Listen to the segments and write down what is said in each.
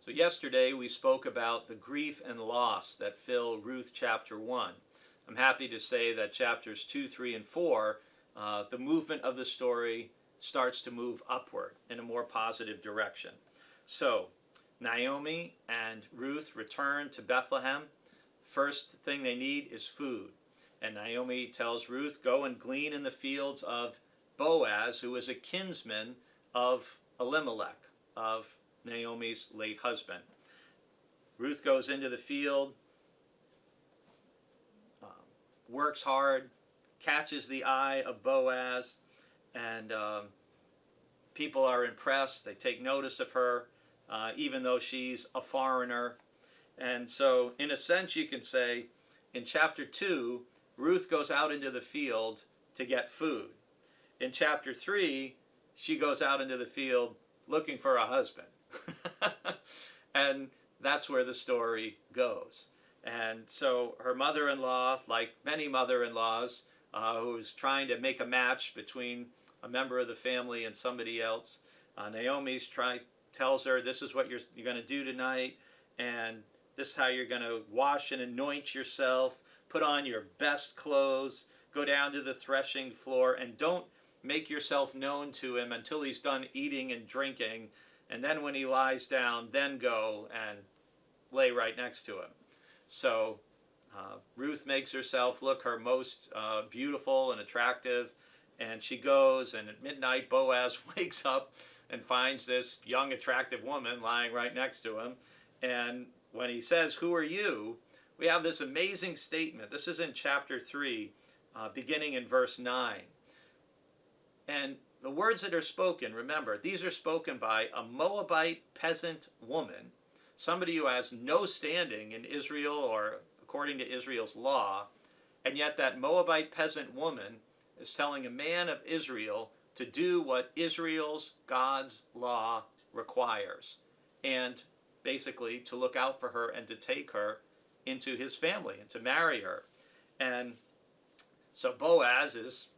So yesterday we spoke about the grief and loss that fill Ruth chapter 1. I'm happy to say that chapters 2, 3, and 4, the movement of the story starts to move upward in a more positive direction. So Naomi and Ruth return to Bethlehem. First thing they need is food. And Naomi tells Ruth, go and glean in the fields of Boaz, who is a kinsman of Elimelech, of Naomi's late husband. Ruth goes into the field, works hard, catches the eye of Boaz, and people are impressed. They take notice of her, even though she's a foreigner. And so, in a sense, you can say, in chapter 2, Ruth goes out into the field to get food. In chapter 3, she goes out into the field looking for a husband. And that's where the story goes. And so her mother-in-law, like many mother-in-laws, who's trying to make a match between a member of the family and somebody else, Naomi's tells her, this is what you're going to do tonight, and this is how you're going to wash and anoint yourself, put on your best clothes, go down to the threshing floor, and don't make yourself known to him until he's done eating and drinking, and then when he lies down, then go and lay right next to him. So Ruth makes herself look her most beautiful and attractive, and she goes, and at midnight Boaz wakes up and finds this young attractive woman lying right next to him. And when he says, who are you? We have this amazing statement. This is in chapter 3, beginning in verse 9. And the words that are spoken, remember, these are spoken by a Moabite peasant woman, somebody who has no standing in Israel or according to Israel's law, and yet that Moabite peasant woman is telling a man of Israel to do what Israel's God's law requires, and basically to look out for her and to take her into his family and to marry her. And so Boaz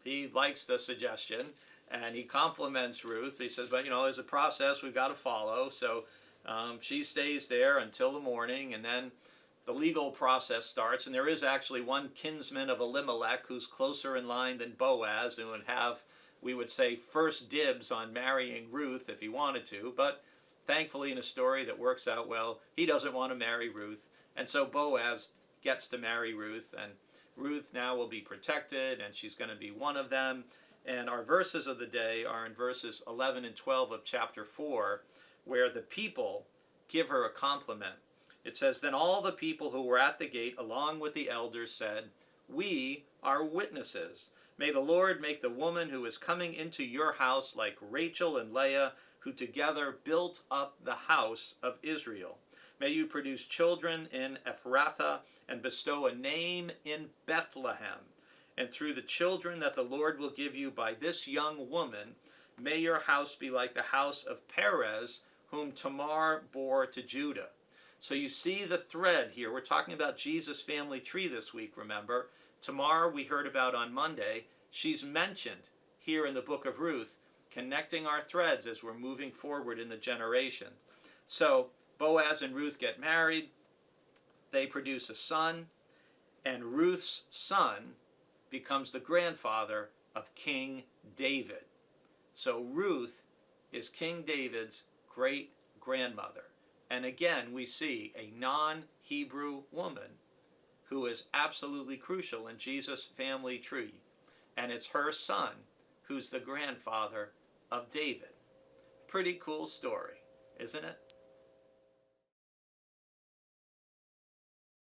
he likes the suggestion, and he compliments Ruth. He says, but there's a process we've got to follow. So she stays there until the morning, and then the legal process starts. And there is actually one kinsman of Elimelech who's closer in line than Boaz and would have, we would say, first dibs on marrying Ruth if he wanted to. But thankfully, in a story that works out well, he doesn't want to marry Ruth. And so Boaz gets to marry Ruth, and Ruth now will be protected, and she's going to be one of them. And our verses of the day are in verses 11 and 12 of chapter 4, where the people give her a compliment. It says, then all the people who were at the gate along with the elders said, we are witnesses. May the Lord make the woman who is coming into your house like Rachel and Leah, who together built up the house of Israel. May you produce children in Ephrathah and bestow a name in Bethlehem. And through the children that the Lord will give you by this young woman, may your house be like the house of Perez, whom Tamar bore to Judah. So you see the thread here. We're talking about Jesus' family tree this week, remember. Tamar we heard about on Monday. She's mentioned here in the book of Ruth, connecting our threads as we're moving forward in the generations. So Boaz and Ruth get married. They produce a son, and Ruth's son becomes the grandfather of King David. So Ruth is King David's great-grandmother. And again, we see a non-Hebrew woman who is absolutely crucial in Jesus' family tree. And it's her son who's the grandfather of David. Pretty cool story, isn't it?